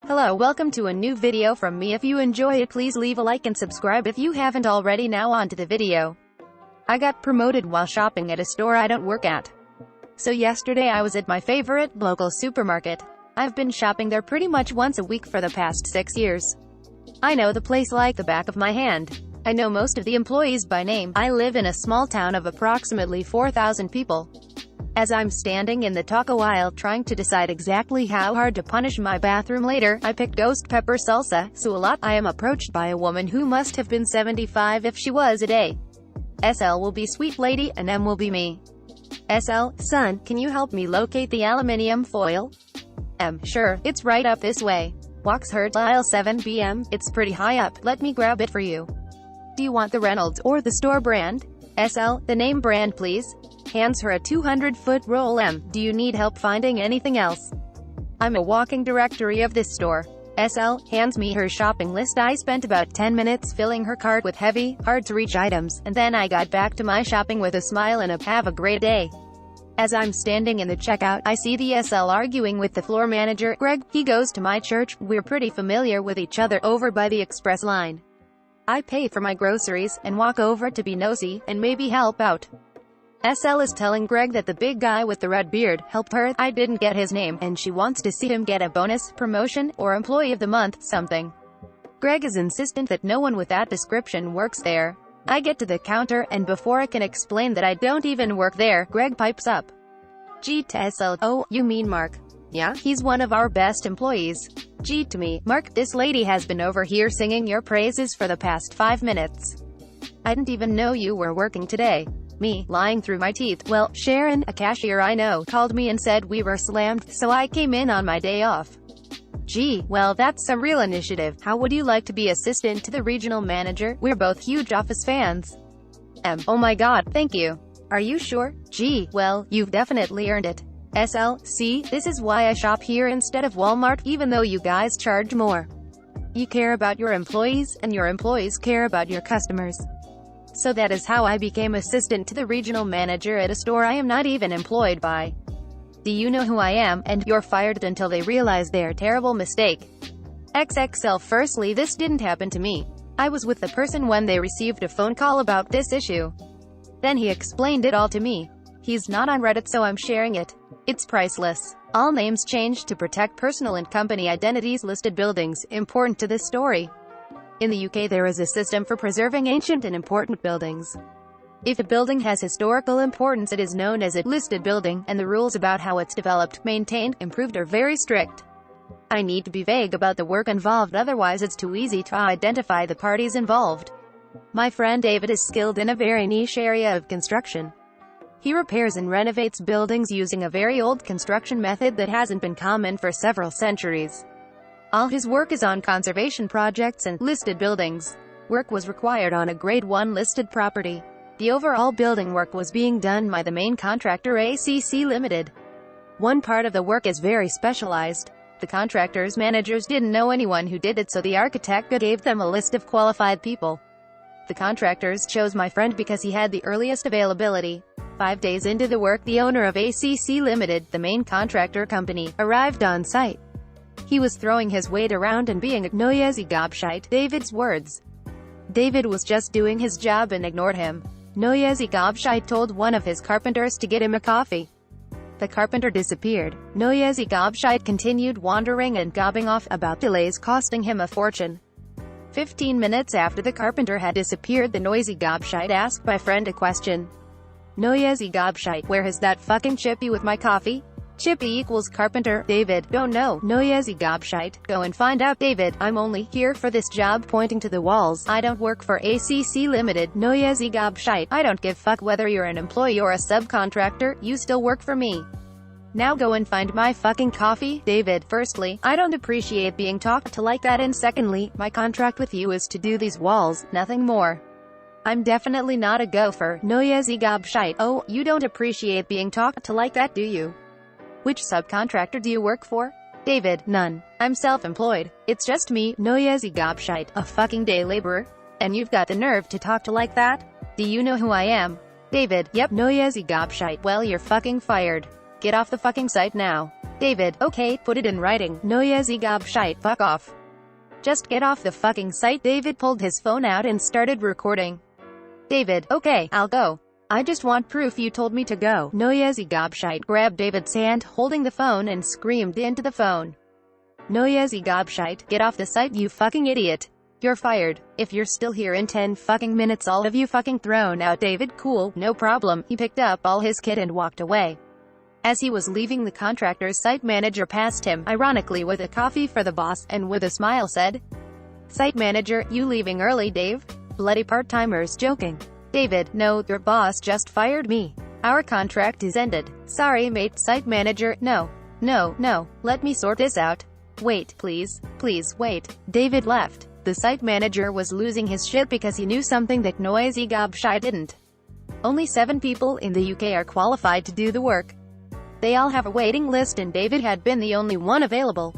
Hello, welcome to a new video from me. If you enjoy it, please leave a like and subscribe if you haven't already. Now on to the video. I got promoted while shopping at a store I don't work at. So yesterday I was at my favorite local supermarket. I've been shopping there pretty much once a week for the past 6 years. I know the place like the back of my hand. I know most of the employees by name. I live in a small town of approximately 4,000 people. As I'm standing in the taco aisle trying to decide exactly how hard to punish my bathroom later, I picked ghost pepper salsa, so a lot. I am approached by a woman who must have been 75 if she was a day. SL will be sweet lady, and M will be me. SL, son, can you help me locate the aluminium foil? M, sure, it's right up this way. Walks her to aisle 7 BM, it's pretty high up, let me grab it for you. Do you want the Reynolds or the store brand? SL, the name brand please. Hands her a 200-foot roll. M, do you need help finding anything else? I'm a walking directory of this store. SL, hands me her shopping list. I spent about 10 minutes filling her cart with heavy, hard-to-reach items, and then I got back to my shopping with a smile and a "have a great day." As I'm standing in the checkout, I see the SL arguing with the floor manager, Greg. He goes to my church. We're pretty familiar with each other over by the express line. I pay for my groceries, and walk over to be nosy, and maybe help out. SL is telling Greg that the big guy with the red beard helped her. I didn't get his name, and she wants to see him get a bonus, promotion, or employee of the month, something. Greg is insistent that no one with that description works there. I get to the counter, and before I can explain that I don't even work there, Greg pipes up. G to SL, oh, you mean Mark? Yeah, he's one of our best employees. G to me, Mark, this lady has been over here singing your praises for the past 5 minutes. I didn't even know you were working today. Me, lying through my teeth. Well, Sharon, a cashier I know, called me and said we were slammed, so I came in on my day off. Gee, well that's some real initiative. How would you like to be assistant to the regional manager? We're both huge Office fans. M, oh my god, thank you. Are you sure? Gee, well, you've definitely earned it. SL, see, this is why I shop here instead of Walmart, even though you guys charge more. You care about your employees, and your employees care about your customers. So that is how I became assistant to the regional manager at a store I am not even employed by. Do you know who I am? And you're fired until they realize their terrible mistake. XXL, firstly, this didn't happen to me. I was with the person when they received a phone call about this issue. Then he explained it all to me. He's not on Reddit, so I'm sharing it. It's priceless. All names changed to protect personal and company identities. Listed buildings, important to this story. In the UK there is a system for preserving ancient and important buildings. If a building has historical importance, it is known as a listed building, and the rules about how it's developed, maintained, improved are very strict. I need to be vague about the work involved, otherwise it's too easy to identify the parties involved. My friend David is skilled in a very niche area of construction. He repairs and renovates buildings using a very old construction method that hasn't been common for several centuries. All his work is on conservation projects and listed buildings. Work was required on a Grade 1 listed property. The overall building work was being done by the main contractor, ACC Limited. One part of the work is very specialized. The contractor's managers didn't know anyone who did it, so the architect gave them a list of qualified people. The contractors chose my friend because he had the earliest availability. 5 days into the work, the owner of ACC Limited, the main contractor company, arrived on site. He was throwing his weight around and being a noisy gobshite, David's words. David was just doing his job and ignored him. Noisy gobshite told one of his carpenters to get him a coffee. The carpenter disappeared. Noisy gobshite continued wandering and gobbing off about delays costing him a fortune. 15 minutes after the carpenter had disappeared, the noisy gobshite asked my friend a question. Noisy gobshite, where is that fucking Chippy with my coffee? Chippy equals carpenter. David, don't know. Noisy gobshite, go and find out. David, I'm only here for this job, pointing to the walls. I don't work for ACC Limited. Noisy gobshite, I don't give fuck whether you're an employee or a subcontractor, you still work for me. Now go and find my fucking coffee. David, firstly, I don't appreciate being talked to like that, and secondly, my contract with you is to do these walls, nothing more. I'm definitely not a gopher. Noisy gobshite, oh, you don't appreciate being talked to like that, do you? Which subcontractor do you work for? David, none. I'm self-employed. It's just me, noisy gobshite, a fucking day laborer. And you've got the nerve to talk to like that? Do you know who I am? David, yep, noisy gobshite, well you're fucking fired. Get off the fucking site now. David, okay, put it in writing. Noisy gobshite, fuck off. Just get off the fucking site. David pulled his phone out and started recording. David, okay, I'll go. I just want proof you told me to go. Noisy gobshite grabbed David's hand, holding the phone, and screamed into the phone. Noisy gobshite, get off the site, you fucking idiot. You're fired. If you're still here in 10 fucking minutes, all of you fucking thrown out. David, cool, no problem. He picked up all his kit and walked away. As he was leaving, the contractor's site manager passed him, ironically with a coffee for the boss, and with a smile said, "Site manager, you leaving early, Dave? Bloody part-timers." Joking. David, no, your boss just fired me. Our contract is ended. Sorry, mate. Site manager, no, let me sort this out. Wait, please, wait. David left. The site manager was losing his shit because he knew something that Noisy gobshite didn't. Only 7 people in the UK are qualified to do the work. They all have a waiting list, and David had been the only one available.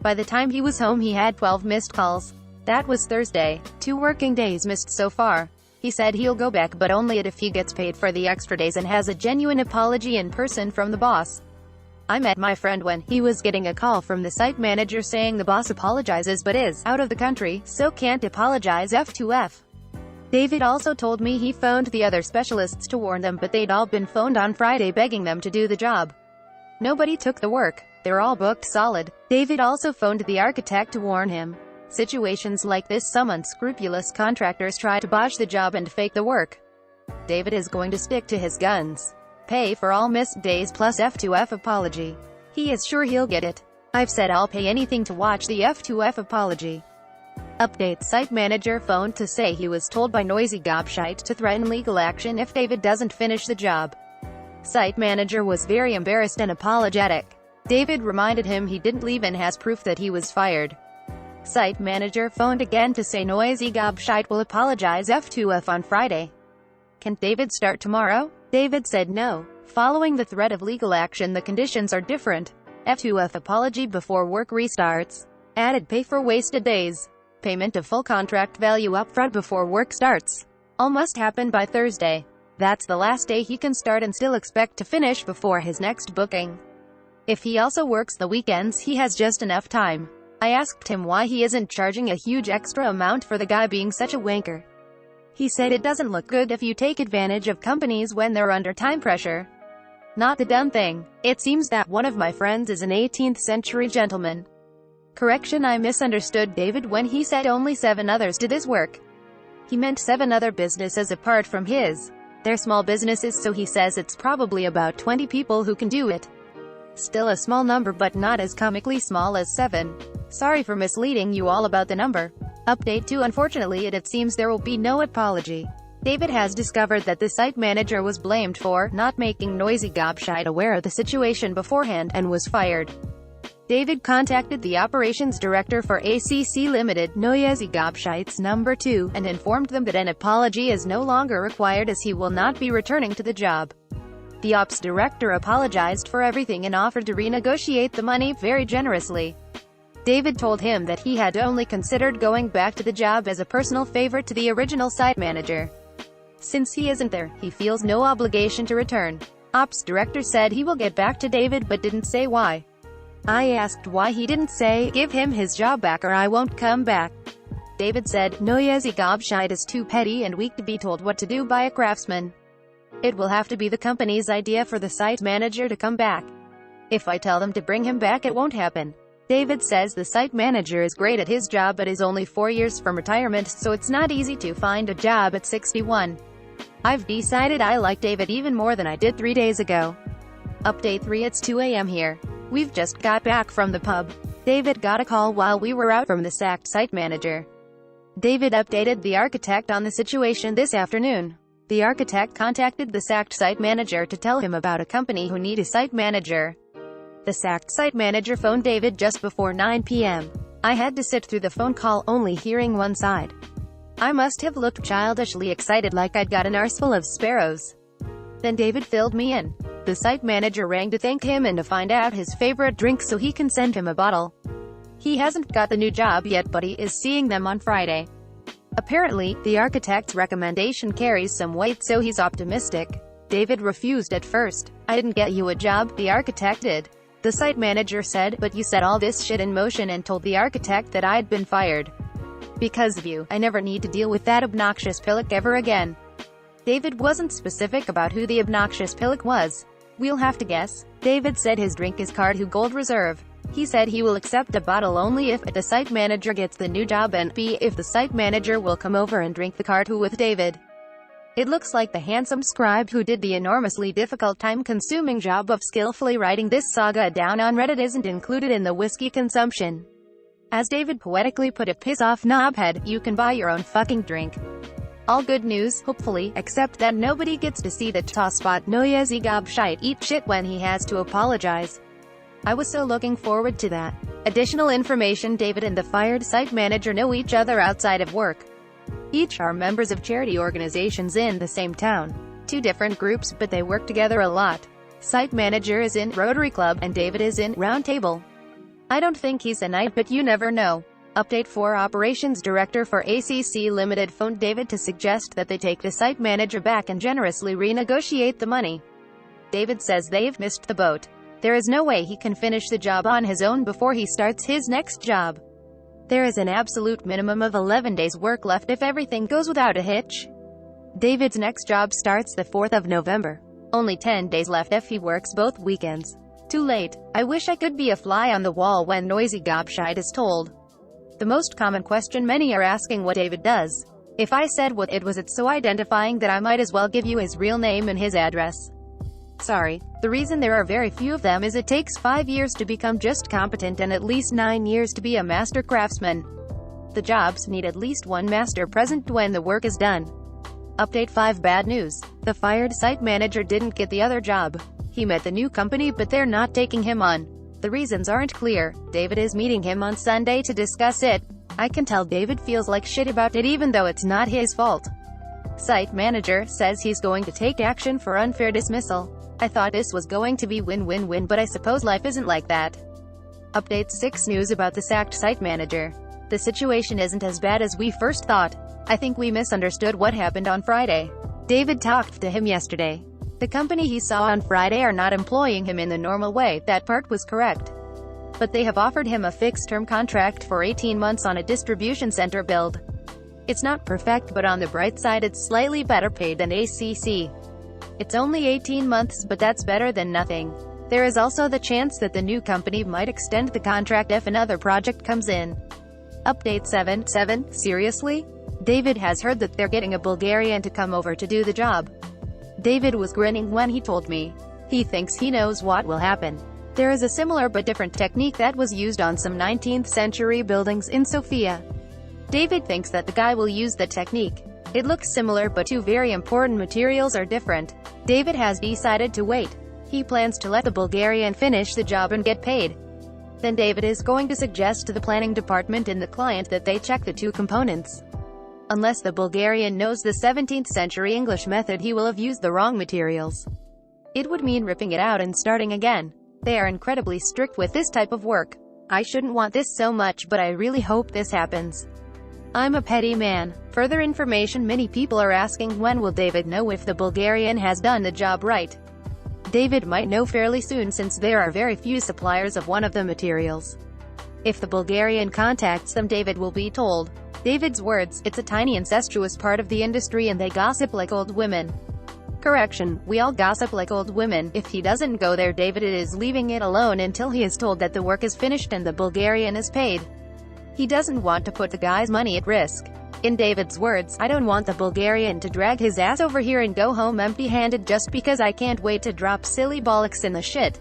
By the time he was home, he had 12 missed calls. That was Thursday. 2 working days missed so far. He said he'll go back, but only if he gets paid for the extra days and has a genuine apology in person from the boss. I met my friend when he was getting a call from the site manager saying the boss apologizes but is out of the country, so can't apologize. F2F. David also told me he phoned the other specialists to warn them, but they'd all been phoned on Friday begging them to do the job. Nobody took the work. They're all booked solid. David also phoned the architect to warn him. Situations like this, some unscrupulous contractors try to botch the job and fake the work. David is going to stick to his guns. Pay for all missed days plus F2F apology. He is sure he'll get it. I've said I'll pay anything to watch the F2F apology. Update: site manager phoned to say he was told by Noisy gobshite to threaten legal action if David doesn't finish the job. Site manager was very embarrassed and apologetic. David reminded him he didn't leave and has proof that he was fired. Site manager phoned again to say Noisy gobshite will apologize F2F on Friday. Can David start tomorrow? David said no. Following the threat of legal action, the conditions are different. F2F apology before work restarts. Added pay for wasted days. Payment of full contract value upfront before work starts. All must happen by Thursday. That's the last day he can start and still expect to finish before his next booking. If he also works the weekends, he has just enough time. I asked him why he isn't charging a huge extra amount for the guy being such a wanker. He said it doesn't look good if you take advantage of companies when they're under time pressure. Not the done thing. It seems that one of my friends is an 18th century gentleman. Correction, I misunderstood David when he said only 7 others did this work. He meant 7 other businesses apart from his. They're small businesses, so he says it's probably about 20 people who can do it. Still a small number, but not as comically small as 7. Sorry for misleading you all about the number. Update 2: unfortunately it seems there will be no apology. David has discovered that the site manager was blamed for not making Noisy gobshite aware of the situation beforehand, and was fired. David contacted the operations director for ACC Limited, Noisy gobshite's number 2, and informed them that an apology is no longer required as he will not be returning to the job. The ops director apologized for everything and offered to renegotiate the money very generously. David told him that he had only considered going back to the job as a personal favor to the original site manager. Since he isn't there, he feels no obligation to return. Ops director said he will get back to David but didn't say why. I asked why he didn't say, "Give him his job back or I won't come back." David said, "Noisy gobshite is too petty and weak to be told what to do by a craftsman. It will have to be the company's idea for the site manager to come back. If I tell them to bring him back, it won't happen." David says the site manager is great at his job but is only 4 years from retirement, so it's not easy to find a job at 61. I've decided I like David even more than I did 3 days ago. Update 3: it's 2 a.m. here. We've just got back from the pub. David got a call while we were out from the sacked site manager. David updated the architect on the situation this afternoon. The architect contacted the sacked site manager to tell him about a company who need a site manager. The sacked site manager phoned David just before 9 p.m. I had to sit through the phone call, only hearing one side. I must have looked childishly excited, like I'd got an arsenal of sparrows. Then David filled me in. The site manager rang to thank him and to find out his favorite drink so he can send him a bottle. He hasn't got the new job yet, but he is seeing them on Friday. Apparently, the architect's recommendation carries some weight, so he's optimistic. David refused at first. "I didn't get you a job, the architect did," the site manager said, "but you set all this shit in motion and told the architect that I'd been fired. Because of you, I never need to deal with that obnoxious pillock ever again." David wasn't specific about who the obnoxious pillock was. "We'll have to guess." David said his drink is Cardhu Gold Reserve. He said he will accept a bottle only if the site manager gets the new job and b if the site manager will come over and drink the Cardhu with David. It looks like the handsome scribe who did the enormously difficult time-consuming job of skillfully writing this saga down on Reddit isn't included in the whiskey consumption. As David poetically put it, "Piss off, knobhead, you can buy your own fucking drink." All good news, hopefully, except that nobody gets to see the tosspot Noyezi Gobshite eat shit when he has to apologize. I was so looking forward to that. Additional information: David and the fired site manager know each other outside of work. Each are members of charity organizations in the same town. Two different groups, but they work together a lot. Site manager is in Rotary Club, and David is in Round Table. I don't think he's a knight, but you never know. Update: 4 Operations Director for ACC Limited phoned David to suggest that they take the site manager back and generously renegotiate the money. David says they've missed the boat. There is no way he can finish the job on his own before he starts his next job. There is an absolute minimum of 11 days work left if everything goes without a hitch. David's next job starts the 4th of November. Only 10 days left if he works both weekends. Too late. I wish I could be a fly on the wall when Noisy Gobshite is told. The most common question many are asking what David does. If I said what it was, it's so identifying that I might as well give you his real name and his address. Sorry. The reason there are very few of them is it takes 5 years to become just competent and at least 9 years to be a master craftsman. The jobs need at least one master present when the work is done. Update: 5 Bad news. The fired site manager didn't get the other job. He met the new company, but they're not taking him on. The reasons aren't clear. David is meeting him on Sunday to discuss it. I can tell David feels like shit about it even though it's not his fault. Site manager says he's going to take action for unfair dismissal. I thought this was going to be win-win-win, but I suppose life isn't like that. Update: 6 News about the sacked site manager. The situation isn't as bad as we first thought. I think we misunderstood what happened on Friday. David talked to him yesterday. The company he saw on Friday are not employing him in the normal way, that part was correct. But they have offered him a fixed-term contract for 18 months on a distribution center build. It's not perfect, but on the bright side it's slightly better paid than ACC. It's only 18 months, but that's better than nothing. There is also the chance that the new company might extend the contract if another project comes in. Update: 7. Seriously? David has heard that they're getting a Bulgarian to come over to do the job. David was grinning when he told me. He thinks he knows what will happen. There is a similar but different technique that was used on some 19th century buildings in Sofia. David thinks that the guy will use the technique. It looks similar, but two very important materials are different. David has decided to wait. He plans to let the Bulgarian finish the job and get paid. Then David is going to suggest to the planning department and the client that they check the two components. Unless the Bulgarian knows the 17th century English method, he will have used the wrong materials. It would mean ripping it out and starting again. They are incredibly strict with this type of work. I shouldn't want this so much, but I really hope this happens. I'm a petty man. Further information: many people are asking when will David know if the Bulgarian has done the job right. David might know fairly soon since there are very few suppliers of one of the materials. If the Bulgarian contacts them, David will be told. David's words: "It's a tiny incestuous part of the industry and they gossip like old women." Correction, we all gossip like old women. If he doesn't go there, David is leaving it alone until he is told that the work is finished and the Bulgarian is paid. He doesn't want to put the guy's money at risk. In David's words, "I don't want the Bulgarian to drag his ass over here and go home empty-handed just because I can't wait to drop silly bollocks in the shit.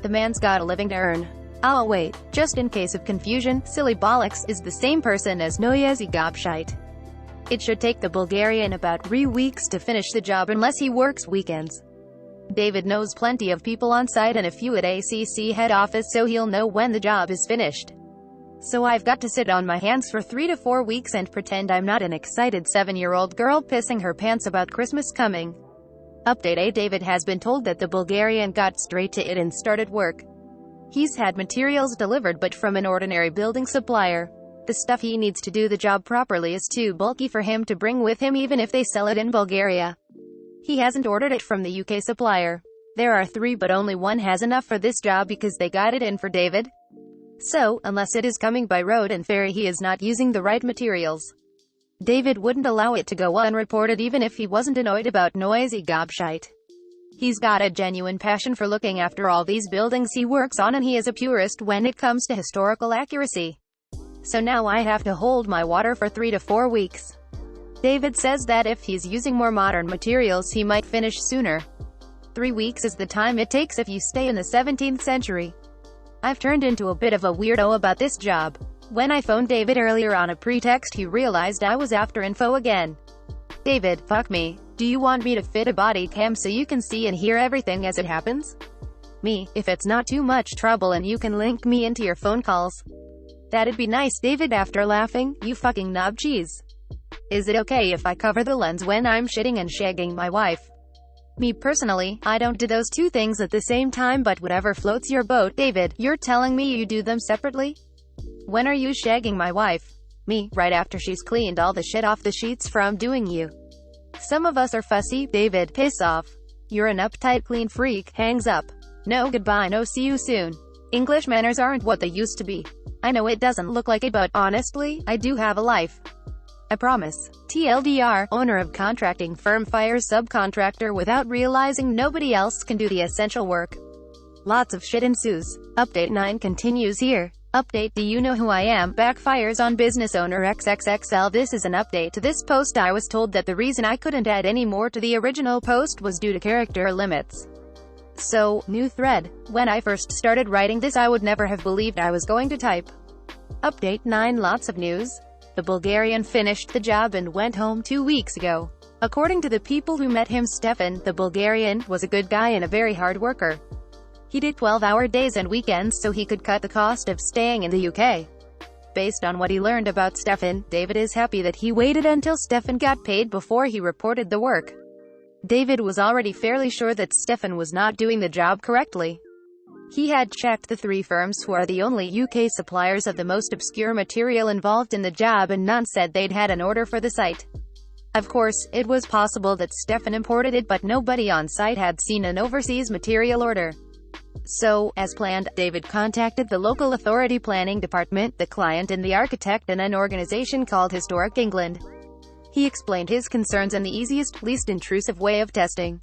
The man's got a living to earn." Oh wait, just in case of confusion, silly bollocks is the same person as Noyezi Gobshite. It should take the Bulgarian about 3 weeks to finish the job unless he works weekends. David knows plenty of people on site and a few at ACC head office, so he'll know when the job is finished. So I've got to sit on my hands for 3 to 4 weeks and pretend I'm not an excited 7-year-old girl pissing her pants about Christmas coming. Update: A. David has been told that the Bulgarian got straight to it and started work. He's had materials delivered, but from an ordinary building supplier. The stuff he needs to do the job properly is too bulky for him to bring with him even if they sell it in Bulgaria. He hasn't ordered it from the UK supplier. There are 3 but only one has enough for this job because they got it in for David. So, unless it is coming by road and ferry, he is not using the right materials. David wouldn't allow it to go unreported even if he wasn't annoyed about noisy gobshite. He's got a genuine passion for looking after all these buildings he works on, and he is a purist when it comes to historical accuracy. So now I have to hold my water for 3 to 4 weeks. David says that if he's using more modern materials he might finish sooner. 3 weeks is the time it takes if you stay in the 17th century. I've turned into a bit of a weirdo about this job. When I phoned David earlier on a pretext, he realized I was after info again. David, fuck me. Do you want me to fit a body cam so you can see and hear everything as it happens? Me, if it's not too much trouble and you can link me into your phone calls. That'd be nice. David, after laughing, you fucking knob cheese. Is it okay if I cover the lens when I'm shitting and shagging my wife? Me personally, I don't do those 2 things at the same time, but whatever floats your boat. David, you're telling me you do them separately? When are you shagging my wife? Me, right after she's cleaned all the shit off the sheets from doing you. Some of us are fussy. David, piss off. You're an uptight clean freak. Hangs up. No goodbye, no see you soon. English manners aren't what they used to be. I know it doesn't look like it, but honestly, I do have a life. I promise. TLDR, owner of contracting firm fires subcontractor without realizing nobody else can do the essential work. Lots of shit ensues. Update 9 continues here. Update: do you know who I am? Backfires on business owner XXXL. This is an update to this post. I was told that the reason I couldn't add any more to the original post was due to character limits. So, new thread. When I first started writing this, I would never have believed I was going to type. Update 9. Lots of news. The Bulgarian finished the job and went home 2 weeks ago. According to the people who met him, Stefan, the Bulgarian, was a good guy and a very hard worker. He did 12-hour days and weekends so he could cut the cost of staying in the UK. Based on what he learned about Stefan, David is happy that he waited until Stefan got paid before he reported the work. David was already fairly sure that Stefan was not doing the job correctly. He had checked the 3 firms who are the only UK suppliers of the most obscure material involved in the job, and none said they'd had an order for the site. Of course, it was possible that Stefan imported it, but nobody on site had seen an overseas material order. So, as planned, David contacted the local authority planning department, the client and the architect, and an organization called Historic England. He explained his concerns and the easiest, least intrusive way of testing.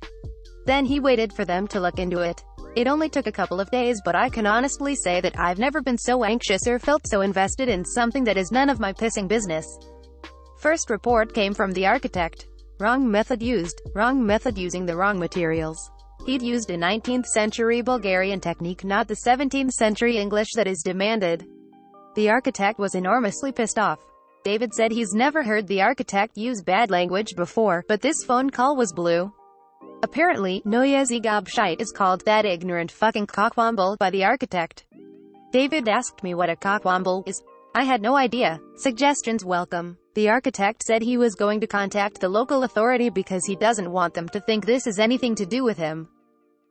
Then he waited for them to look into it. It only took a couple of days, but I can honestly say that I've never been so anxious or felt so invested in something that is none of my pissing business. First report came from the architect. Wrong method used. Wrong method using the wrong materials. He'd used a 19th century Bulgarian technique, not the 17th century English that is demanded. The architect was enormously pissed off. David said he's never heard the architect use bad language before, but this phone call was blue. Apparently, noisy gobshite is called that ignorant fucking cockwomble by the architect. David asked me what a cockwomble is. I had no idea. Suggestions welcome. The architect said he was going to contact the local authority because he doesn't want them to think this is anything to do with him.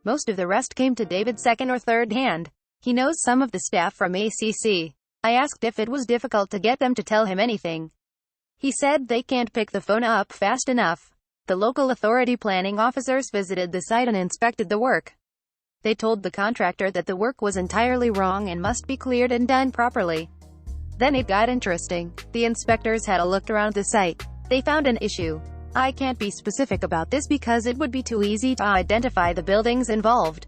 Most of the rest came to David's second or third hand. He knows some of the staff from ACC. I asked if it was difficult to get them to tell him anything. He said they can't pick the phone up fast enough. The local authority planning officers visited the site and inspected the work. They told the contractor that the work was entirely wrong and must be cleared and done properly. Then it got interesting. The inspectors had a look around the site. They found an issue. I can't be specific about this because it would be too easy to identify the buildings involved.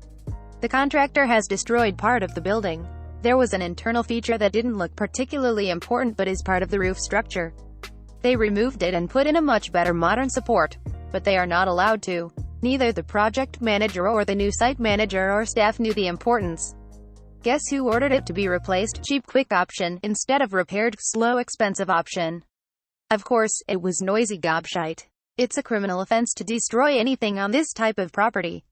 The contractor has destroyed part of the building. There was an internal feature that didn't look particularly important but is part of the roof structure. They removed it and put in a much better modern support. But they are not allowed to. Neither the project manager or the new site manager or staff knew the importance. Guess who ordered it to be replaced? Cheap quick option, instead of repaired, slow expensive option. Of course, it was noisy gobshite. It's a criminal offense to destroy anything on this type of property.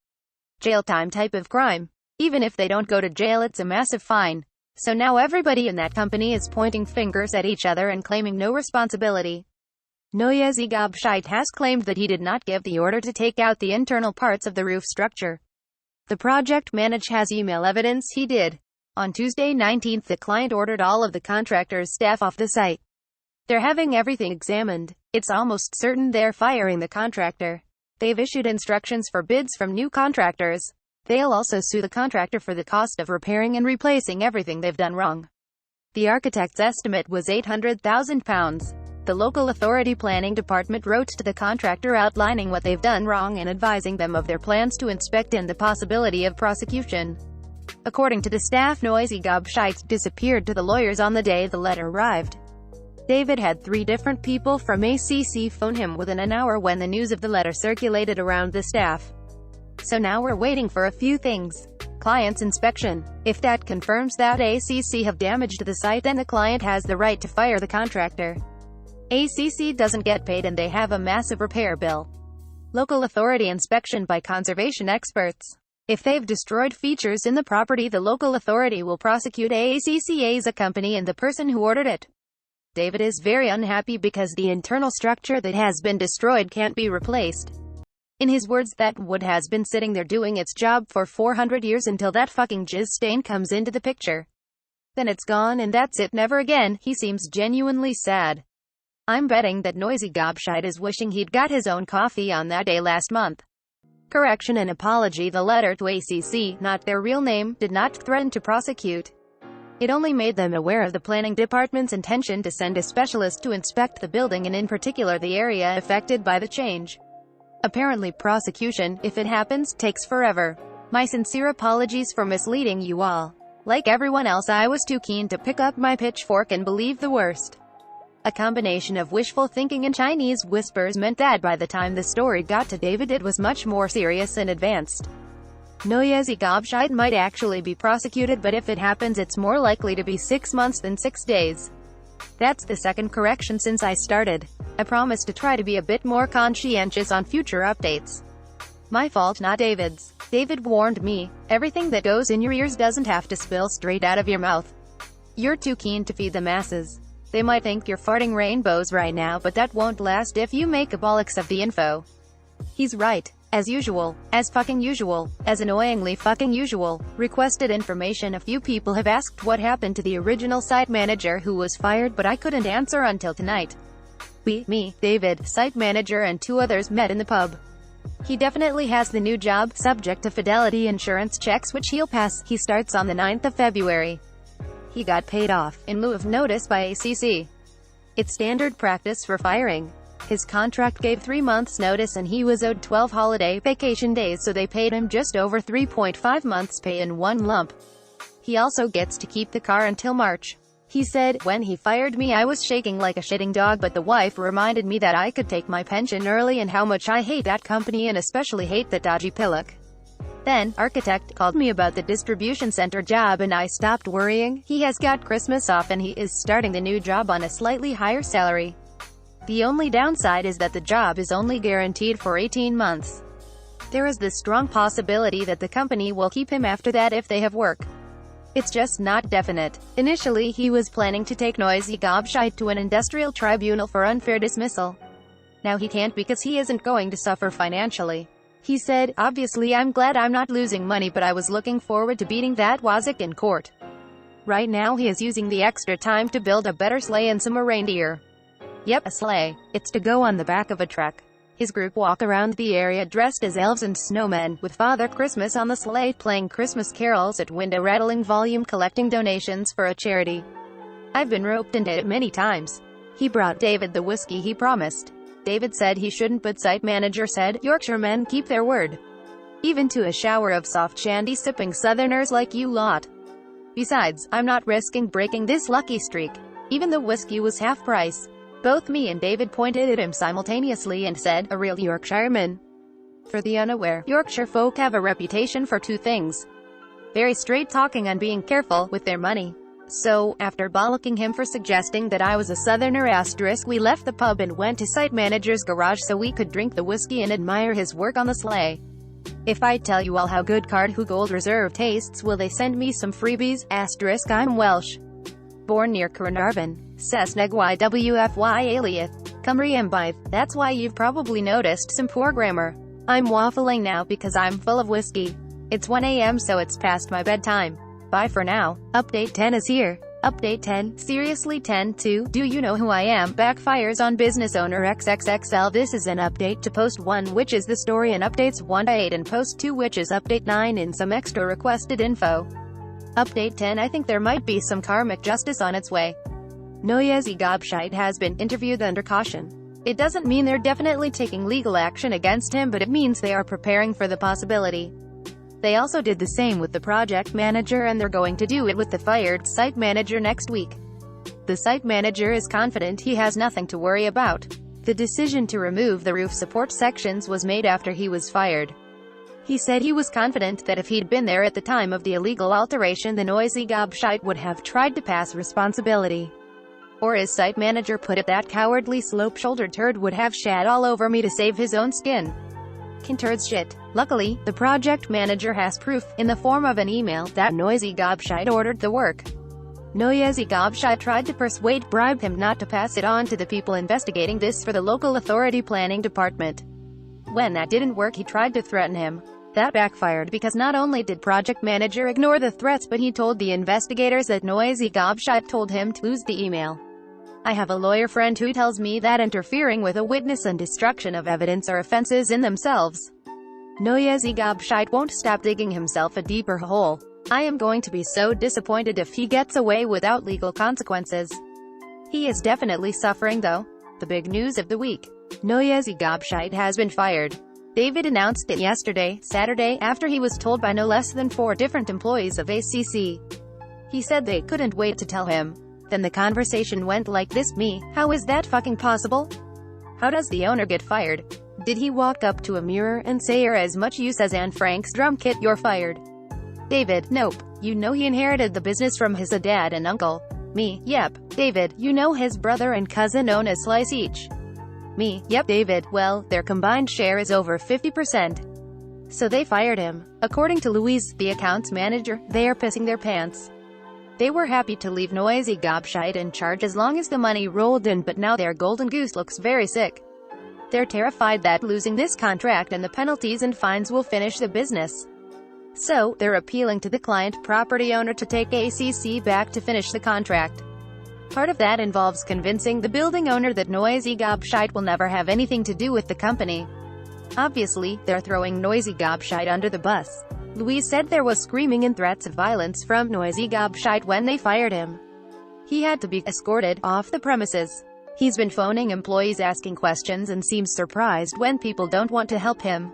Jail time type of crime. Even if they don't go to jail, it's a massive fine. So now everybody in that company is pointing fingers at each other and claiming no responsibility. Noisy gobshite has claimed that he did not give the order to take out the internal parts of the roof structure. The project manager has email evidence he did. On Tuesday 19th, the client ordered all of the contractor's staff off the site. They're having everything examined. It's almost certain they're firing the contractor. They've issued instructions for bids from new contractors. They'll also sue the contractor for the cost of repairing and replacing everything they've done wrong. The architect's estimate was £800,000. The local authority planning department wrote to the contractor outlining what they've done wrong and advising them of their plans to inspect and the possibility of prosecution. According to the staff, Noisy Gobshite disappeared to the lawyers on the day the letter arrived. David had 3 different people from ACC phone him within an hour when the news of the letter circulated around the staff. So now we're waiting for a few things. Client's inspection. If that confirms that ACC have damaged the site, then the client has the right to fire the contractor. ACC doesn't get paid and they have a massive repair bill. Local authority inspection by conservation experts. If they've destroyed features in the property, the local authority will prosecute ACC as a company and the person who ordered it. David is very unhappy because the internal structure that has been destroyed can't be replaced. In his words, that wood has been sitting there doing its job for 400 years until that fucking jizz stain comes into the picture. Then it's gone and that's it, never again. He seems genuinely sad. I'm betting that Noisy Gobshite is wishing he'd got his own coffee on that day last month. Correction and apology. The letter to ACC, not their real name, did not threaten to prosecute. It only made them aware of the planning department's intention to send a specialist to inspect the building and in particular the area affected by the change. Apparently prosecution, if it happens, takes forever. My sincere apologies for misleading you all. Like everyone else, I was too keen to pick up my pitchfork and believe the worst. A combination of wishful thinking and Chinese whispers meant that by the time the story got to David it was much more serious and advanced. Noisy Gobshite might actually be prosecuted, but if it happens it's more likely to be 6 months than 6 days. That's the second correction since I started. I promise to try to be a bit more conscientious on future updates. My fault, not David's. David warned me, everything that goes in your ears doesn't have to spill straight out of your mouth. You're too keen to feed the masses. They might think you're farting rainbows right now, but that won't last if you make a bollocks of the info. He's right. As usual. As fucking usual. As annoyingly fucking usual. Requested information. A few people have asked what happened to the original site manager who was fired, but I couldn't answer until tonight. Me, David, site manager and 2 others met in the pub. He definitely has the new job, subject to fidelity insurance checks which he'll pass. He starts on the 9th of February. He got paid off, in lieu of notice by ACC. It's standard practice for firing. His contract gave 3 months notice and he was owed 12 holiday vacation days, so they paid him just over 3.5 months pay in one lump. He also gets to keep the car until March. He said, when he fired me I was shaking like a shitting dog, but the wife reminded me that I could take my pension early and how much I hate that company and especially hate the dodgy pillock. Then, architect called me about the distribution center job and I stopped worrying. He has got Christmas off and he is starting the new job on a slightly higher salary. The only downside is that the job is only guaranteed for 18 months. There is the strong possibility that the company will keep him after that if they have work. It's just not definite. Initially he was planning to take Noisy Gobshite to an industrial tribunal for unfair dismissal. Now he can't because he isn't going to suffer financially. He said, obviously I'm glad I'm not losing money, but I was looking forward to beating that Wazik in court. Right now he is using the extra time to build a better sleigh and some more reindeer. Yep, a sleigh. It's to go on the back of a truck. His group walk around the area dressed as elves and snowmen, with Father Christmas on the sleigh playing Christmas carols at window rattling volume, collecting donations for a charity. I've been roped into it many times. He brought David the whiskey he promised. David said he shouldn't, but site manager said, Yorkshiremen keep their word. Even to a shower of soft shandy sipping southerners like you lot. Besides, I'm not risking breaking this lucky streak. Even the whiskey was half price. Both me and David pointed at him simultaneously and said, a real Yorkshireman. For the unaware, Yorkshire folk have a reputation for 2 things. Very straight talking and being careful with their money. So, after bollocking him for suggesting that I was a southerner *, we left the pub and went to site manager's garage so we could drink the whiskey and admire his work on the sleigh. If I tell you all how good Cardhu Gold Reserve tastes, will they send me some freebies? * I'm Welsh. Born near Carnarvon, Cesneg YWFY Aliath, Cymru Embaith. That's why you've probably noticed some poor grammar. I'm waffling now because I'm full of whiskey. It's 1 a.m. so it's past my bedtime. Bye for now. Update 10 is here. Update 10. Seriously 10-2. Do you know who I am? Backfires on business owner XXXL. This is an update to post 1, which is the story, and updates 1-8, and post 2, which is update 9 in some extra requested info. Update 10. I think there might be some karmic justice on its way. Noyezi Gobshite has been interviewed under caution. It doesn't mean they're definitely taking legal action against him, but it means they are preparing for the possibility. They also did the same with the project manager, and they're going to do it with the fired site manager next week. The site manager is confident he has nothing to worry about. The decision to remove the roof support sections was made after he was fired. He said he was confident that if he'd been there at the time of the illegal alteration, the Noyezi Gobshite would have tried to pass responsibility. Or as site manager put it, that cowardly slope-shouldered turd would have shat all over me to save his own skin. Turds shit. Luckily, the project manager has proof, in the form of an email, that Noyezi Gobshite ordered the work. Noyezi Gobshite tried to bribe him not to pass it on to the people investigating this for the local authority planning department. When that didn't work, he tried to threaten him. That backfired because not only did project manager ignore the threats, but he told the investigators that Noyezi Gobshite told him to lose the email. I have a lawyer friend who tells me that interfering with a witness and destruction of evidence are offenses in themselves. Noyezi Gobshite won't stop digging himself a deeper hole. I am going to be so disappointed if he gets away without legal consequences. He is definitely suffering though. The big news of the week. Noyezi Gobshite has been fired. David announced it yesterday, Saturday, after he was told by no less than 4 different employees of ACC. He said they couldn't wait to tell him. Then the conversation went like this: me, how is that fucking possible? How does the owner get fired? Did he walk up to a mirror and say, "You're as much use as Anne Frank's drum kit, you're fired"? David, nope. You know he inherited the business from his dad and uncle. Me, yep. David, you know his brother and cousin own a slice each. Me, yep. David, well, their combined share is over 50%. So they fired him. According to Louise, the accounts manager, they are pissing their pants. They were happy to leave Noyezi Gobshite in charge as long as the money rolled in, but now their golden goose looks very sick. They're terrified that losing this contract and the penalties and fines will finish the business. So, they're appealing to the client property owner to take ACC back to finish the contract. Part of that involves convincing the building owner that Noyezi Gobshite will never have anything to do with the company. Obviously, they're throwing Noyezi Gobshite under the bus. Louise said there was screaming and threats of violence from Noyezi Gobshite when they fired him. He had to be escorted off the premises. He's been phoning employees asking questions and seems surprised when people don't want to help him.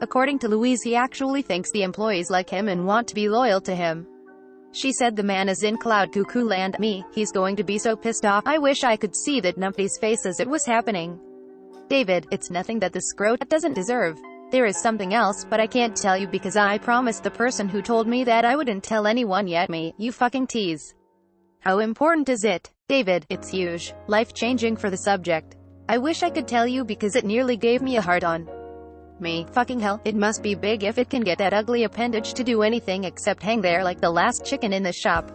According to Louise, he actually thinks the employees like him and want to be loyal to him. She said the man is in cloud cuckoo land. Me, he's going to be so pissed off. I wish I could see that numpty's face as it was happening. David, it's nothing that the scrot doesn't deserve. There is something else, but I can't tell you because I promised the person who told me that I wouldn't tell anyone yet. Me, you fucking tease. How important is it? David, it's huge. Life-changing for the subject. I wish I could tell you because it nearly gave me a hard-on. Me, fucking hell, it must be big if it can get that ugly appendage to do anything except hang there like the last chicken in the shop.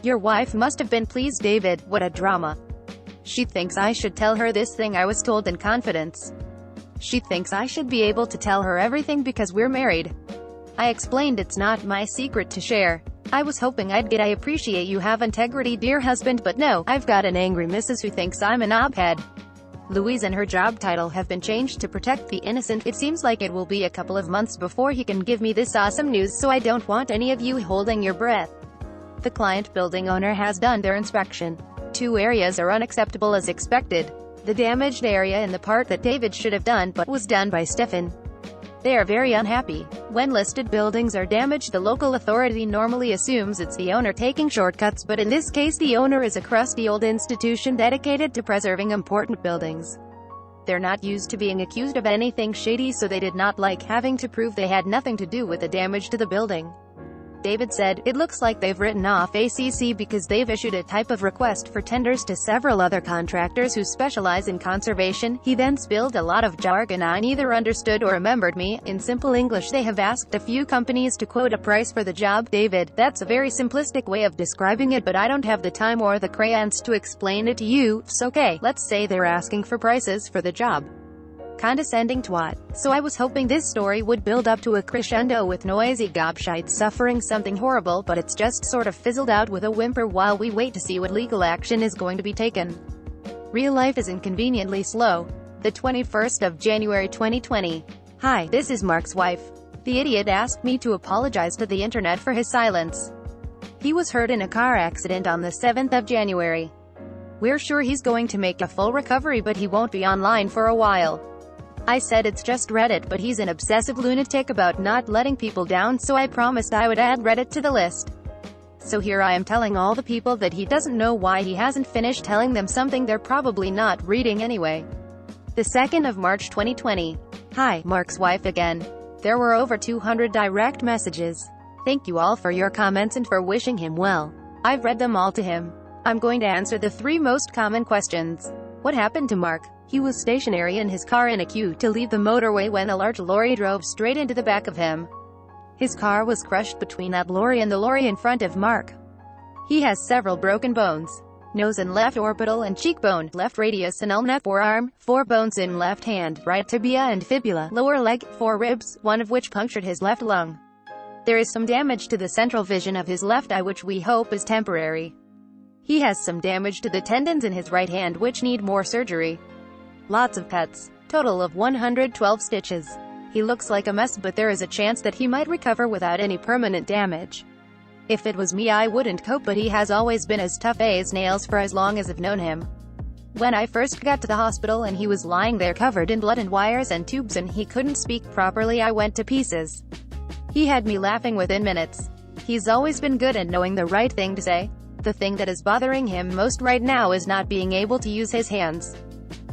Your wife must have been pleased. David, what a drama. She thinks I should tell her this thing I was told in confidence. She thinks I should be able to tell her everything because we're married. I explained it's not my secret to share. I was hoping I'd get "I appreciate you have integrity, dear husband," but no, I've got an angry missus who thinks I'm a knobhead. Louise and her job title have been changed to protect the innocent. It seems like it will be a couple of months before he can give me this awesome news, so I don't want any of you holding your breath. The client building owner has done their inspection. 2 areas are unacceptable as expected. The damaged area and the part that David should have done but was done by Stefan. They are very unhappy. When listed buildings are damaged, the local authority normally assumes it's the owner taking shortcuts, but in this case the owner is a crusty old institution dedicated to preserving important buildings. They're not used to being accused of anything shady, so they did not like having to prove they had nothing to do with the damage to the building. David said, "It looks like they've written off ACC because they've issued a type of request for tenders to several other contractors who specialize in conservation." He then spilled a lot of jargon I neither understood or remembered. Me, in simple English, they have asked a few companies to quote a price for the job. David, that's a very simplistic way of describing it, but I don't have the time or the crayons to explain it to you. So okay, let's say they're asking for prices for the job. condescending twat. So I was hoping this story would build up to a crescendo with Noisy Gobshite suffering something horrible, but it's just sort of fizzled out with a whimper while we wait to see what legal action is going to be taken. Real life is inconveniently slow. The 21st of January 2020. Hi, this is Mark's wife. The idiot asked me to apologize to the internet for his silence. He was hurt in a car accident on the 7th of January. We're sure he's going to make a full recovery, but he won't be online for a while. I said it's just Reddit, but he's an obsessive lunatic about not letting people down, so I promised I would add Reddit to the list. So here I am telling all the people that he doesn't know why he hasn't finished telling them something they're probably not reading anyway. The 2nd of March 2020. Hi, Mark's wife again. There were over 200 direct messages. Thank you all for your comments and for wishing him well. I've read them all to him. I'm going to answer the 3 most common questions. What happened to Mark? He was stationary in his car in a queue to leave the motorway when a large lorry drove straight into the back of him. His car was crushed between that lorry and the lorry in front of Mark. He has several broken bones. Nose and left orbital and cheekbone, left radius and ulnar forearm, 4 bones in left hand, right tibia and fibula, lower leg, 4 ribs, one of which punctured his left lung. There is some damage to the central vision of his left eye, which we hope is temporary. He has some damage to the tendons in his right hand, which need more surgery. Lots of cuts. Total of 112 stitches. He looks like a mess, but there is a chance that he might recover without any permanent damage. If it was me, I wouldn't cope, but he has always been as tough as nails for as long as I've known him. When I first got to the hospital and he was lying there covered in blood and wires and tubes and he couldn't speak properly, I went to pieces. He had me laughing within minutes. He's always been good at knowing the right thing to say. The thing that is bothering him most right now is not being able to use his hands.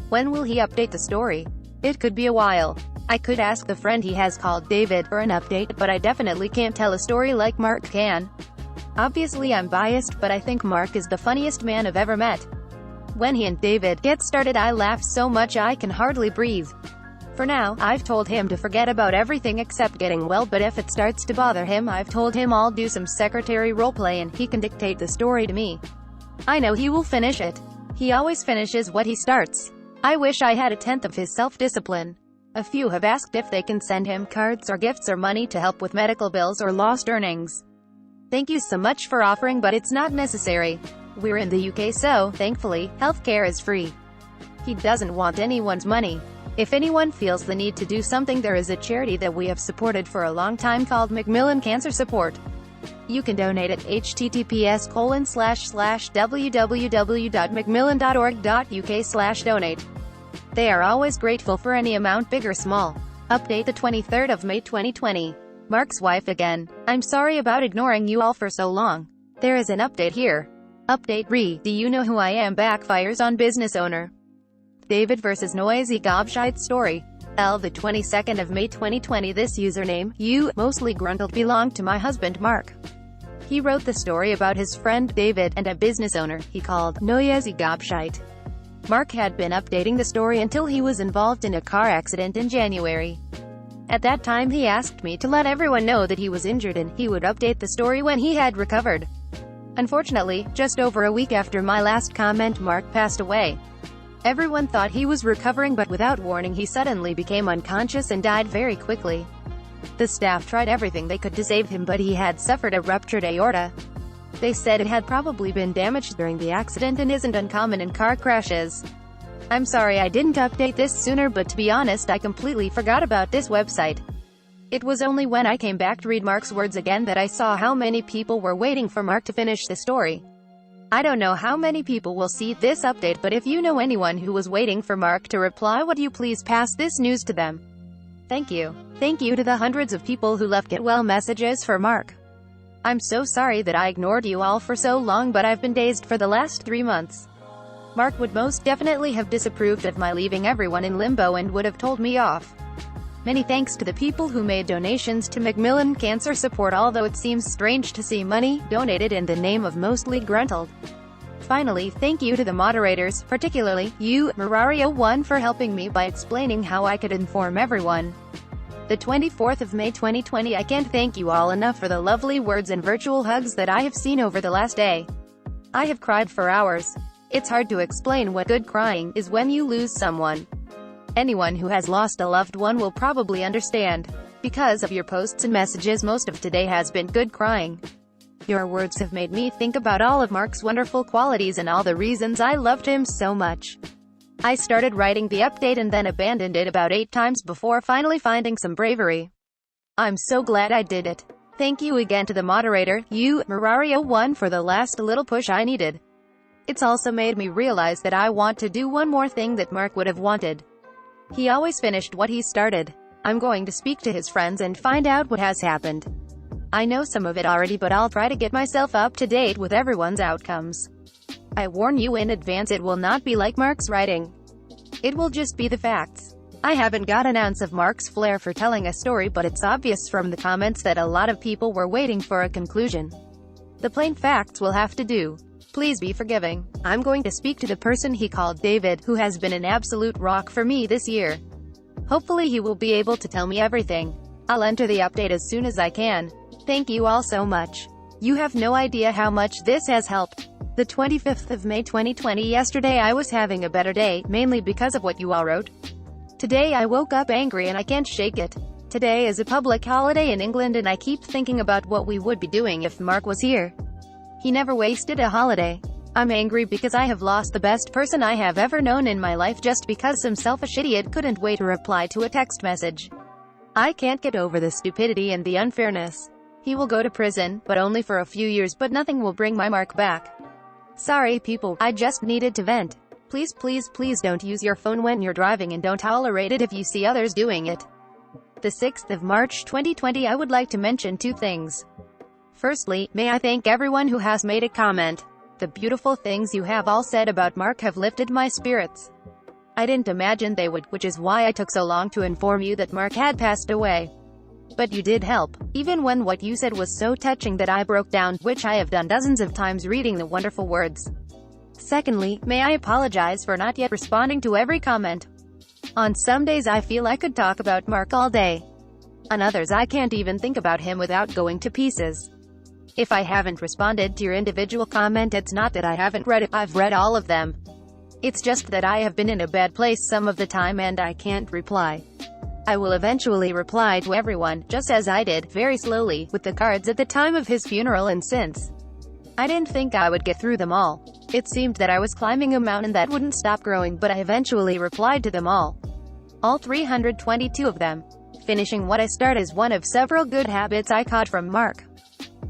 When will he update the story? It could be a while. I could ask the friend he has called David for an update, but I definitely can't tell a story like Mark can. Obviously I'm biased, but I think Mark is the funniest man I've ever met. When he and David get started, I laugh so much I can hardly breathe. For now, I've told him to forget about everything except getting well, but if it starts to bother him, I've told him I'll do some secretary roleplay and he can dictate the story to me. I know he will finish it. He always finishes what he starts. I wish I had a tenth of his self-discipline. A few have asked if they can send him cards or gifts or money to help with medical bills or lost earnings. Thank you so much for offering, but it's not necessary. We're in the UK, so, thankfully, healthcare is free. He doesn't want anyone's money. If anyone feels the need to do something, there is a charity that we have supported for a long time called Macmillan Cancer Support. You can donate at https://www.macmillan.org.uk/donate. They are always grateful for any amount, big or small. Update the 23rd of May 2020. Mark's wife again. I'm sorry about ignoring you all for so long. There is an update here. Update re: Do you know who I am backfires on business owner. David vs. Noisy Gobshite story. The 22nd of May 2020. This username, you, mostly gruntled, belonged to my husband Mark. He wrote the story about his friend David and a business owner he called Noisy Gobshite. Mark had been updating the story until he was involved in a car accident in January. At that time he asked me to let everyone know that he was injured and he would update the story when he had recovered. Unfortunately, just over a week after my last comment, Mark passed away. Everyone thought he was recovering, but without warning he suddenly became unconscious and died very quickly. The staff tried everything they could to save him, but he had suffered a ruptured aorta. They said it had probably been damaged during the accident and isn't uncommon in car crashes. I'm sorry I didn't update this sooner, but to be honest, I completely forgot about this website. It was only when I came back to read Mark's words again that I saw how many people were waiting for Mark to finish the story. I don't know how many people will see this update, but if you know anyone who was waiting for Mark to reply, would you please pass this news to them? Thank you. Thank you to the hundreds of people who left get well messages for Mark. I'm so sorry that I ignored you all for so long, but I've been dazed for the last 3 months. Mark would most definitely have disapproved of my leaving everyone in limbo and would have told me off. Many thanks to the people who made donations to Macmillan Cancer Support, although it seems strange to see money donated in the name of mostly gruntled. Finally, thank you to the moderators, particularly you, Marario1, for helping me by explaining how I could inform everyone. The 24th of May 2020. I can't thank you all enough for the lovely words and virtual hugs that I have seen over the last day. I have cried for hours. It's hard to explain what good crying is when you lose someone. Anyone who has lost a loved one will probably understand. Because of your posts and messages, most of today has been good crying. Your words have made me think about all of Mark's wonderful qualities and all the reasons I loved him so much. I started writing the update and then abandoned it about 8 times before finally finding some bravery. I'm so glad I did it. Thank you again to the moderator, you, Marario1, for the last little push I needed. It's also made me realize that I want to do one more thing that Mark would have wanted. He always finished what he started. I'm going to speak to his friends and find out what has happened. I know some of it already, but I'll try to get myself up to date with everyone's outcomes. I warn you in advance, it will not be like Mark's writing. It will just be the facts. I haven't got an ounce of Mark's flair for telling a story, but it's obvious from the comments that a lot of people were waiting for a conclusion. The plain facts will have to do. Please be forgiving. I'm going to speak to the person he called David, who has been an absolute rock for me this year. Hopefully he will be able to tell me everything. I'll enter the update as soon as I can. Thank you all so much. You have no idea how much this has helped. The 25th of May 2020, yesterday I was having a better day, mainly because of what you all wrote. Today I woke up angry and I can't shake it. Today is a public holiday in England and I keep thinking about what we would be doing if Mark was here. He never wasted a holiday. I'm angry because I have lost the best person I have ever known in my life just because some selfish idiot couldn't wait to reply to a text message. I can't get over the stupidity and the unfairness. He will go to prison, but only for a few years, but nothing will bring my Mark back. Sorry people, I just needed to vent. Please, please, please don't use your phone when you're driving and don't tolerate it if you see others doing it. The 6th of March 2020, I would like to mention 2 things. Firstly, may I thank everyone who has made a comment. The beautiful things you have all said about Mark have lifted my spirits. I didn't imagine they would, which is why I took so long to inform you that Mark had passed away. But you did help, even when what you said was so touching that I broke down, which I have done dozens of times reading the wonderful words. Secondly, may I apologize for not yet responding to every comment. On some days I feel I could talk about Mark all day. On others I can't even think about him without going to pieces. If I haven't responded to your individual comment, it's not that I haven't read it, I've read all of them. It's just that I have been in a bad place some of the time and I can't reply. I will eventually reply to everyone, just as I did, very slowly, with the cards at the time of his funeral and since. I didn't think I would get through them all. It seemed that I was climbing a mountain that wouldn't stop growing, but I eventually replied to them all. All 322 of them. Finishing what I start is one of several good habits I caught from Mark.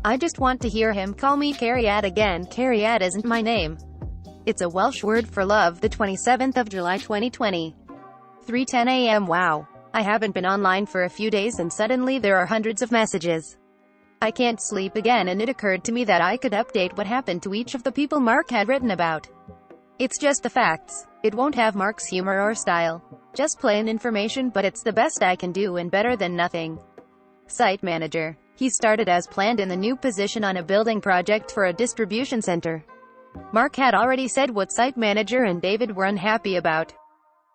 I just want to hear him call me Cariad again. Cariad isn't my name. It's a Welsh word for love. The 27th of July 2020. 3:10 a.m. Wow. I haven't been online for a few days and suddenly there are hundreds of messages. I can't sleep again and it occurred to me that I could update what happened to each of the people Mark had written about. It's just the facts. It won't have Mark's humor or style. Just plain information, but it's the best I can do and better than nothing. Site manager. He started as planned in the new position on a building project for a distribution center. Mark had already said what site manager and David were unhappy about.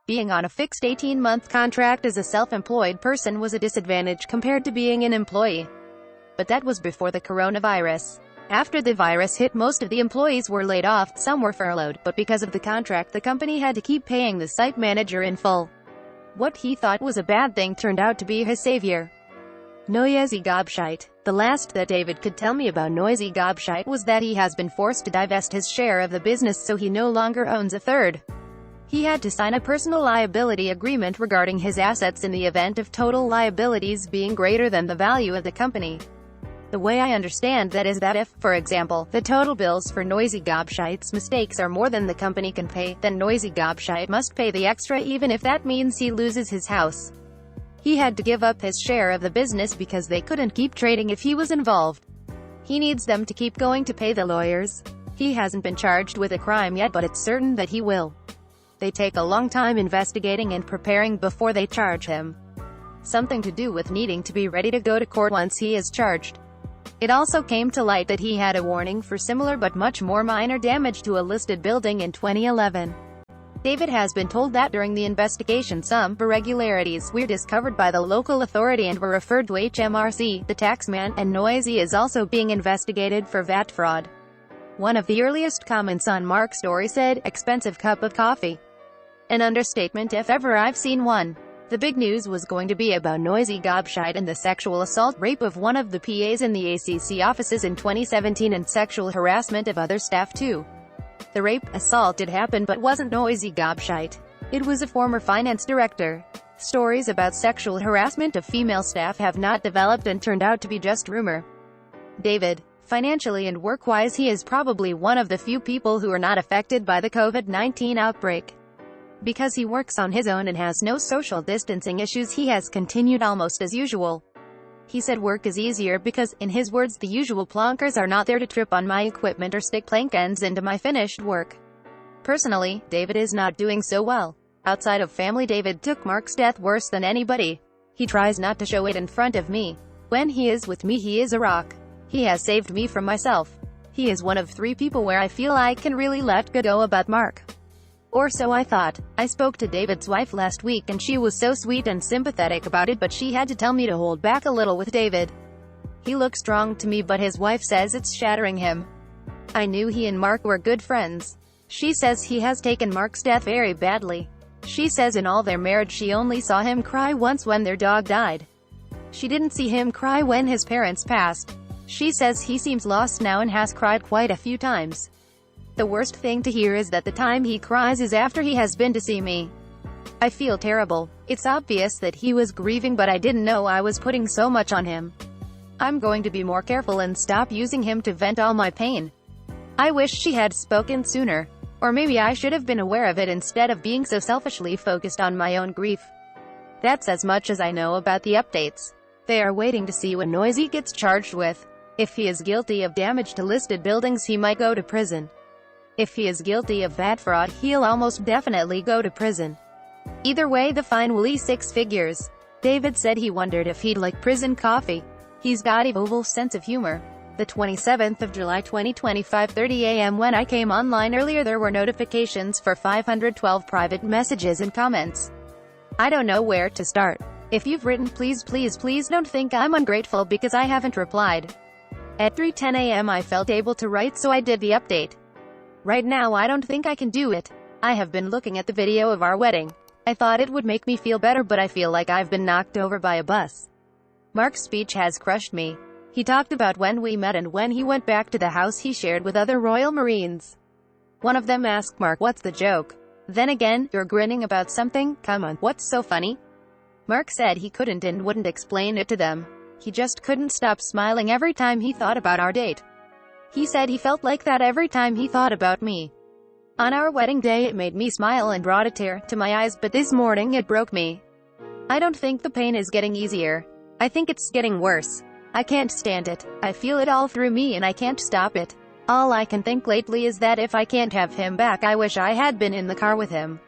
Being on a fixed 18-month contract as a self-employed person was a disadvantage compared to being an employee. But that was before the coronavirus. After the virus hit, most of the employees were laid off, some were furloughed, but because of the contract the company had to keep paying the site manager in full. What he thought was a bad thing turned out to be his savior. Noisy Gobshite. The last that David could tell me about Noisy Gobshite was that he has been forced to divest his share of the business, so he no longer owns a third. He had to sign a personal liability agreement regarding his assets in the event of total liabilities being greater than the value of the company. The way I understand that is that if, for example, the total bills for Noisy Gobshite's mistakes are more than the company can pay, then Noisy Gobshite must pay the extra even if that means he loses his house. He had to give up his share of the business because they couldn't keep trading if he was involved. He needs them to keep going to pay the lawyers. He hasn't been charged with a crime yet, but it's certain that he will. They take a long time investigating and preparing before they charge him. Something to do with needing to be ready to go to court once he is charged. It also came to light that he had a warning for similar but much more minor damage to a listed building in 2011. David has been told that during the investigation some irregularities were discovered by the local authority and were referred to HMRC, the taxman, and Noisy is also being investigated for VAT fraud. One of the earliest comments on Mark's story said, "Expensive cup of coffee." An understatement if ever I've seen one. The big news was going to be about Noisy Gobshite and the sexual assault rape of one of the PAs in the ACC offices in 2017 and sexual harassment of other staff too. The assault did happen but wasn't Noisy Gobshite. It was a former finance director. Stories about sexual harassment of female staff have not developed and turned out to be just rumor. David. Financially and work-wise he is probably one of the few people who are not affected by the COVID-19 outbreak. Because he works on his own and has no social distancing issues, he has continued almost as usual. He said work is easier because, in his words, the usual plonkers are not there to trip on my equipment or stick plank ends into my finished work. Personally, David is not doing so well. Outside of family, David took Mark's death worse than anybody. He tries not to show it in front of me. When he is with me he is a rock. He has saved me from myself. He is one of 3 people where I feel I can really let go about Mark. Or so I thought. I spoke to David's wife last week and she was so sweet and sympathetic about it, but she had to tell me to hold back a little with David. He looks strong to me but his wife says it's shattering him. I knew he and Mark were good friends. She says he has taken Mark's death very badly. She says in all their marriage she only saw him cry once when their dog died. She didn't see him cry when his parents passed. She says he seems lost now and has cried quite a few times. The worst thing to hear is that the time he cries is after he has been to see me. I feel terrible. It's obvious that he was grieving but I didn't know I was putting so much on him. I'm going to be more careful and stop using him to vent all my pain. I wish she had spoken sooner. Or maybe I should have been aware of it instead of being so selfishly focused on my own grief. That's as much as I know about the updates. They are waiting to see what Noisy gets charged with. If he is guilty of damage to listed buildings he might go to prison. If he is guilty of VAT fraud, he'll almost definitely go to prison. Either way, the fine will be 6 figures. David said he wondered if he'd like prison coffee. He's got a oval sense of humor. The 27th of July 2020, 5:30 a.m. When I came online earlier there were notifications for 512 private messages and comments. I don't know where to start. If you've written, please don't think I'm ungrateful because I haven't replied. At 3:10 a.m. I felt able to write, so I did the update. Right now I don't think I can do it. I have been looking at the video of our wedding. I thought it would make me feel better but I feel like I've been knocked over by a bus. Mark's speech has crushed me. He talked about when we met and when he went back to the house he shared with other Royal Marines. One of them asked Mark, "What's the joke?" Then again, "You're grinning about something? Come on, what's so funny?" Mark said he couldn't and wouldn't explain it to them. He just couldn't stop smiling every time he thought about our date. He said he felt like that every time he thought about me. On our wedding day it made me smile and brought a tear to my eyes, but this morning it broke me. I don't think the pain is getting easier. I think it's getting worse. I can't stand it. I feel it all through me and I can't stop it. All I can think lately is that if I can't have him back I wish I had been in the car with him.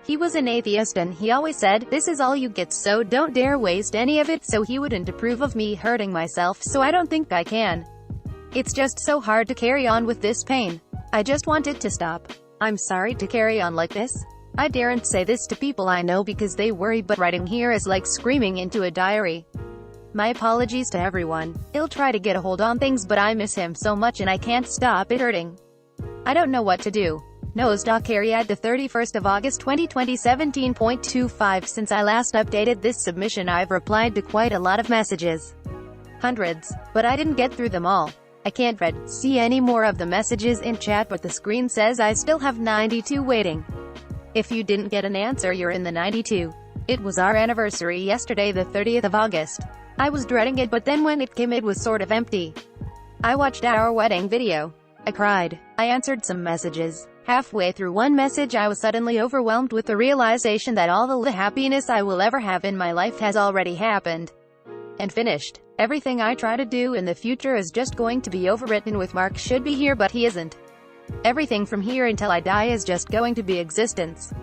He was an atheist and he always said, "This is all you get, so don't dare waste any of it," so he wouldn't approve of me hurting myself, so I don't think I can. It's just so hard to carry on with this pain. I just want it to stop. I'm sorry to carry on like this. I daren't say this to people I know because they worry, but writing here is like screaming into a diary. My apologies to everyone. He'll try to get a hold on things but I miss him so much and I can't stop it hurting. I don't know what to do. Carry at the 31st of August 2020 17.25 Since I last updated this submission I've replied to quite a lot of messages. Hundreds. But I didn't get through them all. I can't see any more of the messages in chat but the screen says I still have 92 waiting. If you didn't get an answer you're in the 92. It was our anniversary yesterday, the 30th of August. I was dreading it but then when it came it was sort of empty. I watched our wedding video. I cried. I answered some messages. Halfway through one message I was suddenly overwhelmed with the realization that all the happiness I will ever have in my life has already happened. And finished. Everything I try to do in the future is just going to be overwritten with Mark should be here but he isn't. Everything from here until I die is just going to be existence.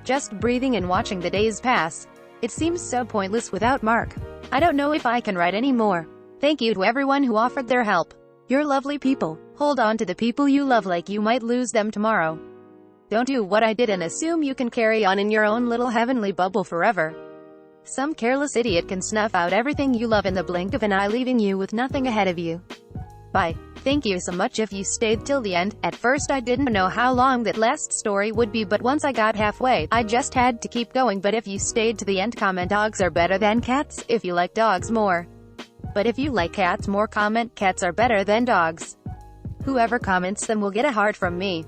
Just breathing and watching the days pass. It seems so pointless without Mark. I don't know if I can write any more. Thank you to everyone who offered their help. You're lovely people. Hold on to the people you love like you might lose them tomorrow. Don't do what I did and assume you can carry on in your own little heavenly bubble forever. Some careless idiot can snuff out everything you love in the blink of an eye, leaving you with nothing ahead of you. Bye. Thank you so much if you stayed till the end. At first I didn't know how long that last story would be, but once I got halfway, I just had to keep going. But if you stayed to the end, comment dogs are better than cats, if you like dogs more. But if you like cats more, comment cats are better than dogs. Whoever comments them will get a heart from me.